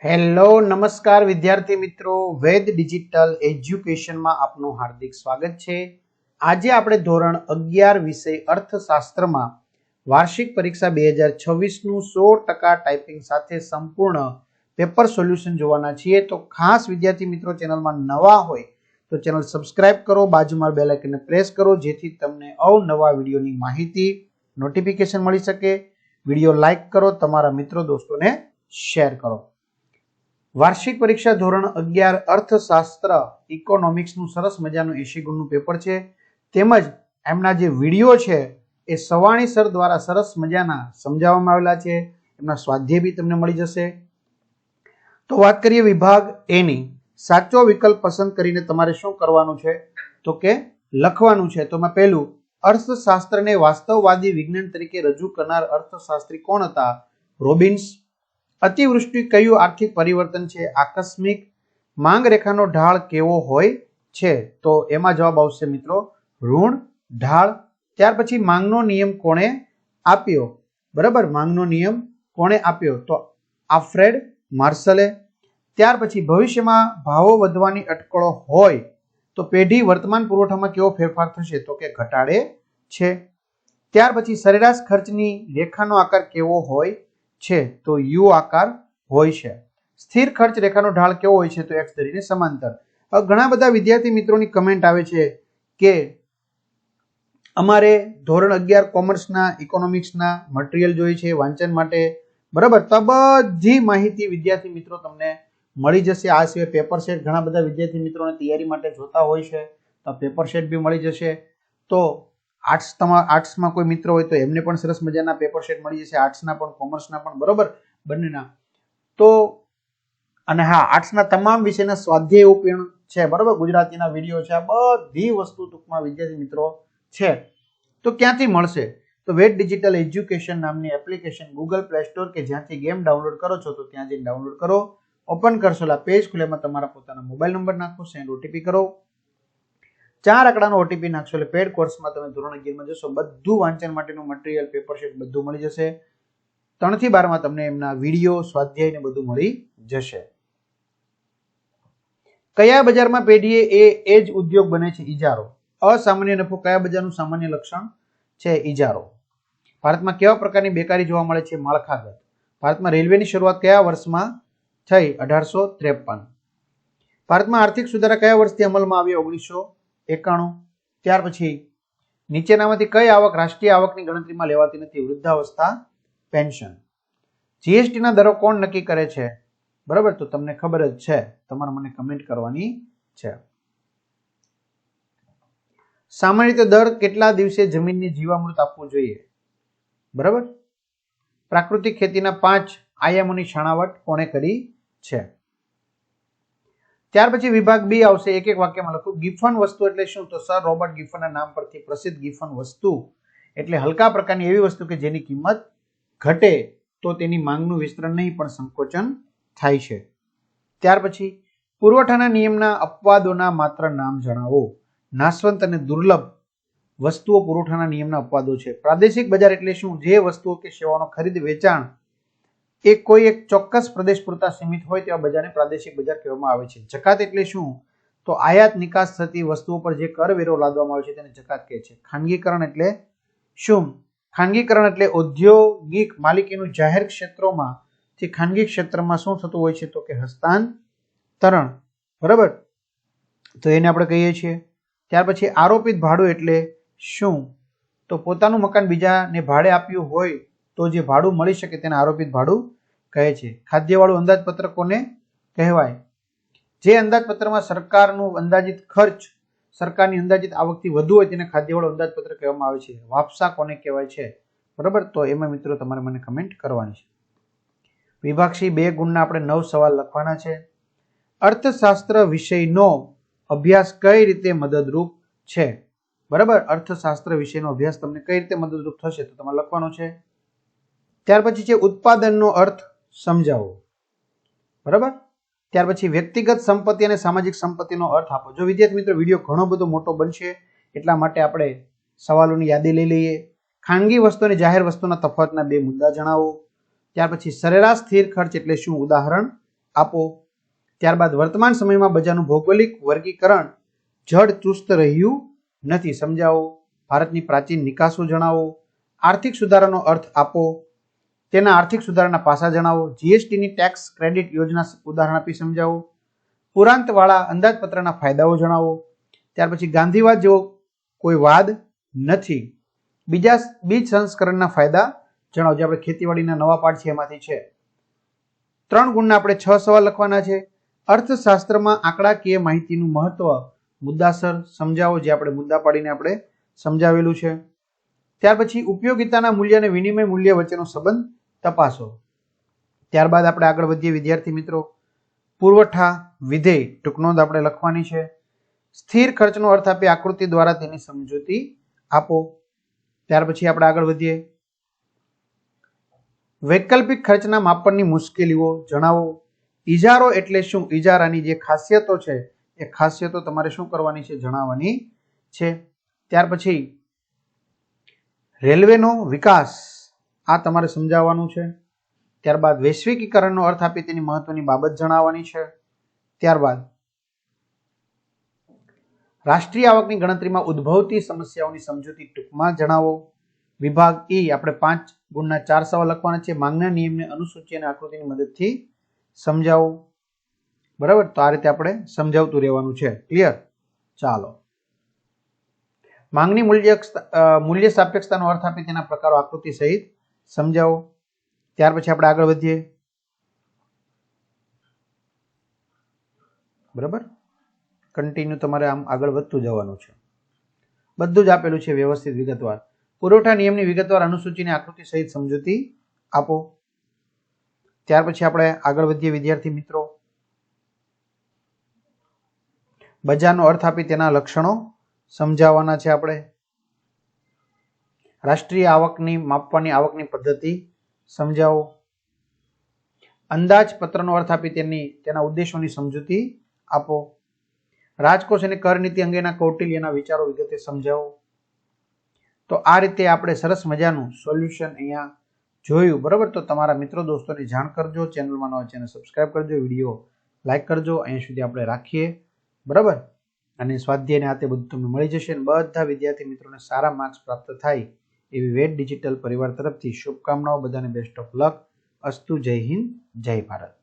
Hello નમસ્કાર વિદ્યાર્થી મિત્રો, વેદ ડિજિટલ એજ્યુકેશનમાં આપનું હાર્દિક સ્વાગત છે। આજે આપણે ધોરણ 11 વિષય અર્થશાસ્ત્રમાં વાર્ષિક પરીક્ષા 2026 નું 100% ટાઈપિંગ સાથે સંપૂર્ણ પેપર સોલ્યુશન જોવાના છીએ। તો ખાસ વિદ્યાર્થી મિત્રો ચેનલમાં નવા હોય તો ચેનલ સબસ્ક્રાઇબ કરો, બાજુમાં બેલ આઇકનને પ્રેસ કરો જેથી તમને અવનવા વિડીયોની માહિતી નોટિફિકેશન મળી શકે। વિડીયો લાઈક કરો, તમારા મિત્રો દોસ્તોને શેર કરો। વાર્ષિક પરીક્ષા ધોરણ 11 અર્થશાસ્ત્ર ઇકોનોમિક્સનું સરસ મજાનું 80 ગુણનું પેપર છે। તેમજ એમના જે વિડીયો છે એ સવાણી સર દ્વારા સરસ મજાના સમજાવવામાં આવેલા છે। એમના સ્વાધ્યાય બી તમને મળી જશે। તો વાત કરીએ વિભાગ એ ની। સાચો વિકલ્પ પસંદ કરીને તમારે શું કરવાનું છે તો કે લખવાનું છે। તો મેં પહેલું, અર્થશાસ્ત્રને વાસ્તવવાદી વિજ્ઞાન તરીકે રજૂ કરનાર અર્થશાસ્ત્રી કોણ હતા? રોબિન્સ। અતિવૃષ્ટિ કયું આર્થિક પરિવર્તન છે? આકસ્મિક। માંગ રેખાનો ઢાળ કેવો હોય છે? તો એમાં જવાબ આવશે મિત્રો ઋણ ઢાળ। ત્યાર પછી માંગનો નિયમ કોણે આપ્યો? બરાબર, માંગનો નિયમ કોણે આપ્યો? તો આલ્ફ્રેડ માર્શલે। ત્યાર પછી ભવિષ્યમાં ભાવો વધવાની અટકળો હોય તો પેઢી વર્તમાન પુરવઠામાં કેવો ફેરફાર થશે? તો કે ઘટાડે છે। ત્યાર પછી સરેરાશ ખર્ચની રેખાનો આકાર કેવો હોય છે? તો યુ આકાર હોય છે। સ્થિર ખર્ચ રેખાનો ઢાળ કેવો હોય છે? તો એક્સ ધરીને સમાંતર। હવે ઘણા બધા વિદ્યાર્થી મિત્રોની કમેન્ટ આવે છે કે અમારે ધોરણ 11 કોમર્સના ઇકોનોમિક્સના મટીરિયલ જોઈએ છે વાંચન માટે, બરાબર? તો બધી માહિતી વિદ્યાર્થી મિત્રો તમને મળી જશે। આ સિવાય પેપર સેટ ઘણા બધા વિદ્યાર્થી મિત્રોને તૈયારી માટે જોતા હોય છે, તો પેપર સેટ બી મળી જશે। તો આર્ટ્સમાં કોઈ મિત્ર હોય તો એમને પણ સરસ મજાના પેપર સેટ મળી જશે, આર્ટ્સના પણ કોમર્સના પણ, બરોબર, બંનેના। તો અને હા, આર્ટ્સના તમામ વિષયના સ્વાધ્યાય પણ છે, બરોબર, ગુજરાતીના વિડીયો છે, આ બધી વસ્તુ ટૂંકમાં વિદ્યાર્થી મિત્રો છે। તો ક્યાંથી મળશે? તો વેદ ડિજિટલ એજ્યુકેશન નામની એપ્લિકેશન ગૂગલ પ્લે સ્ટોર કે જ્યાંથી ગેમ ડાઉનલોડ કરો છો તો ત્યાં જઈને ડાઉનલોડ કરો। ઓપન કરશો એટલે પેજ ખુલે, એમાં તમારા પોતાના મોબાઈલ નંબર નાખો, સેન્ડ ઓટીપી કરો, 4 આંકડાનો ઓટીપી નાખશો એટલે પેડ કોર્સમાં તમે ધોરણ 11 માં જશો, બધું વાંચન માટેનું મટીરિયલ, પેપર શીટ બધું મળી જશે। 3 થી 12 માં તમને એમના વિડીયો, સ્વાધ્યાય ને બધું મળી જશે। કયા બજારમાં પેઢીએ એ જ ઉદ્યોગ બને છે? ઇજારો। અસામાન્ય નફો કયા બજારનું સામાન્ય લક્ષણ છે? ઇજારો। ભારતમાં કેવા પ્રકારની બેકારી જોવા મળે છે? માળખાગત। ભારતમાં રેલવેની શરૂઆત કયા વર્ષમાં થઈ? 1853। ભારતમાં આર્થિક સુધારા કયા વર્ષથી અમલમાં આવ્યા? 1991। ત્યાર પછી નીચેનામાંથી કઈ આવક રાષ્ટ્રીય આવકની ગણતરીમાં લેવાતી નથી? વૃદ્ધાવસ્થા પેન્શન। જીએસટી ના દરો કોણ નક્કી કરે છે? બરાબર, તો તમને ખબર જ છે, તમારે મને કમેન્ટ કરવાની છે। સામાન્ય રીતે દર કેટલા દિવસે જમીનને જીવામૃત આપવું જોઈએ? બરાબર, પ્રાકૃતિક ખેતીના 5 આયામોની છણાવટ કોણે કરી છે? ત્યાર પછી વિભાગ બી આવશે, એક એક વાક્યમાં લખો। ગિફન વસ્તુ એટલે શું? તો સર રોબર્ટ ગિફનના નામ પરથી પ્રસિદ્ધ ગિફન વસ્તુ એટલે હલકા પ્રકારની એવી વસ્તુ કે જેની કિંમત ઘટે તો તેની માંગનું વિસ્તરણ નહીં પણ સંકોચન થાય છે। ત્યાર પછી પુરવઠાના નિયમના અપવાદોના માત્ર નામ જણાવો। નાશવંત અને દુર્લભ વસ્તુઓ પુરવઠાના નિયમના અપવાદો છે। પ્રાદેશિક બજાર એટલે શું? જે વસ્તુઓ કે સેવાનો ખરીદ વેચાણ એ કોઈ એક ચોક્કસ પ્રદેશ પૂરતા સીમિત હોય તેવા બજારને પ્રાદેશિક બજાર કહેવામાં આવે છે। જકાત એટલે શું? તો આયાત નિકાસ થતી વસ્તુઓ પર જે કરવેરો લાદવામાં આવે છે તેને જકાત કહે છે। ખાનગીકરણ એટલે શું? ખાનગીકરણ એટલે ઔદ્યોગિક માલિકીનું જાહેર ક્ષેત્રોમાં થી ખાનગી ક્ષેત્રમાં શું થતું હોય છે? તો કે હસ્તાંતરણ, બરાબર, તો એને આપણે કહીએ છીએ। ત્યાર પછી આરોપિત ભાડું એટલે શું? તો પોતાનું મકાન બીજાને ભાડે આપ્યું હોય તો જે ભાડું મળી શકે તેને આરોપિત ભાડું કહે છે। ખાદ્યવાળું અંદાજપત્ર કોને કહેવાય? જે અંદાજપત્રમાં સરકારનું અંદાજિત ખર્ચ સરકારની અંદાજિત આવકથી વધુ હોય તેને ખાદ્યવાળું અંદાજપત્ર કહેવામાં આવે છે। વાપસા કોને કહેવાય છે? બરાબર, તો એમાં મિત્રો તમારે મને કમેન્ટ કરવાની છે। વિભાગ સી 2 ગુણના આપણે 9 સવાલ લખવાના છે। અર્થશાસ્ત્ર વિષયનો અભ્યાસ કઈ રીતે મદદરૂપ છે? બરાબર, અર્થશાસ્ત્ર વિષયનો અભ્યાસ તમને કઈ રીતે મદદરૂપ થશે તો તમારે લખવાનો છે। ત્યાર પછી છે ઉત્પાદનનો અર્થ સમજાવો, બરાબર। ત્યાર પછી વ્યક્તિગત સંપત્તિ અને સામાજિક સંપત્તિનો અર્થ આપો। જો વિદ્યાર્થી મિત્રો વિડીયો ઘણો બધો મોટો બનશે એટલા માટે આપણે સવાલોની યાદી લઈ લઈએ। ખાનગી વસ્તુ અને જાહેર વસ્તુના તફાવતના 2 મુદ્દા જણાવો। ત્યાર પછી સરેરાશ સ્થિર ખર્ચ એટલે શું? ઉદાહરણ આપો. ત્યારબાદ વર્તમાન સમયમાં બજારનું ભૌગોલિક વર્ગીકરણ જડ ચુસ્ત રહ્યું નથી, સમજાવો. ભારતની પ્રાચીન નિકાસો જણાવો. આર્થિક સુધારાનો અર્થ આપો. તેના આર્થિક સુધારાના પાસા જણાવો. જીએસટીની ટેક્સ ક્રેડિટ યોજના ઉદાહરણ આપી સમજાવો. પુરાંતવાળા અંદાજપત્રના ફાયદાઓ જણાવો. ત્યાર પછી ગાંધીવાદ જેવો કોઈ વાદ નથી. બીજ સંસ્કરણના ફાયદા જણાવો. જે આપણે ખેતીવાડીના નવા પાઠ છે એમાંથી છે. 3 ગુણના આપણે 6 સવાલ લખવાના છે. અર્થશાસ્ત્રમાં આંકડાકીય માહિતીનું મહત્વ મુદ્દાસર સમજાવો, જે આપણે મુદ્દા પાડીને આપણે સમજાવેલું છે. ત્યાર પછી ઉપયોગિતાના મૂલ્ય અને વિનિમય મૂલ્ય વચ્ચેનો સંબંધ તપાસો. ત્યારબાદ આપણે આગળ વધીએ વિદ્યાર્થી મિત્રો. પુરવઠા વિધેય ટૂંક નોંધ આપણે લખવાની છે. સ્થિર ખર્ચનો અર્થ આપી આકૃતિ દ્વારા તેની સમજૂતી આપો. ત્યાર પછી આપણે આગળ વધીએ. વૈકલ્પિક ખર્ચના માપનની મુશ્કેલીઓ જણાવો. ઇજારો એટલે શું? ઇજારાની જે ખાસિયતો છે એ ખાસિયતો તમારે શું કરવાની છે? જણાવવાની છે. ત્યાર પછી રેલવેનો વિકાસ, આ તમારે સમજાવવાનું છે. ત્યારબાદ વૈશ્વિકીકરણનો અર્થ આપી તેની મહત્વની બાબત જણાવવાની છે. ત્યારબાદ રાષ્ટ્રીય આવકની ગણતરીમાં ઉદ્ભવતી સમસ્યાઓની સમજૂતી ટૂંકમાં જણાવો. વિભાગ ઈ આપણે 5 ગુણના 4 સવાલ લખવાના છે. માંગના નિયમને અનુસૂચિ અને આકૃતિની મદદથી સમજાવો. બરાબર, તો આ રીતે આપણે સમજાવતું રહેવાનું છે. ક્લિયર? ચાલો. માંગની મૂલ્ય સાપેક્ષતાનો અર્થ આપી તેના પ્રકારો આકૃતિ સહિત સમજાવો. ત્યાર પછી આપણે આગળ વધીએ. બરાબર, કન્ટિન્યુ તમારે આમ આગળ વધતું જવાનું છે. બધું જ આપેલું છે વ્યવસ્થિત વિગતવાર. પુરવઠા નિયમની વિગતવાર અનુસૂચિની આકૃતિ સહિત સમજૂતી આપો. ત્યાર પછી આપણે આગળ વધીએ વિદ્યાર્થી મિત્રો. બજારનો અર્થ આપી તેના લક્ષણો સમજાવવાના છે આપણે. રાષ્ટ્રીય આવકની માપવાની આવકની પદ્ધતિ સમજાવો. અંદાજપત્રનો અર્થ આપી તેના ઉદ્દેશોની સમજૂતી આપો. રાજકોષ અને કર નીતિ અંગેના કૌટિલ્યના વિચારો વિગતે સમજાવો. તો આ રીતે આપણે સરસ મજાનું સોલ્યુશન અહીંયા જોયું. બરાબર, તો તમારા મિત્રો દોસ્તોને જાણ કરજો. ચેનલમાં નવા ચેનલ સબસ્ક્રાઇબ કરજો, વિડીયો લાઈક કરજો. અહીંયા સુધી આપણે રાખીએ. બરાબર, અને સ્વાધ્યાયને આ તે બધું તમને મળી જશે. અને બધા વિદ્યાર્થી મિત્રોને સારા માર્ક્સ પ્રાપ્ત થાય એવી વેદ ડિજિટલ પરિવાર તરફથી શુભકામનાઓ. બધાને બેસ્ટ ઓફ લક. અસ્તુ. જય હિન્દ, જય ભારત.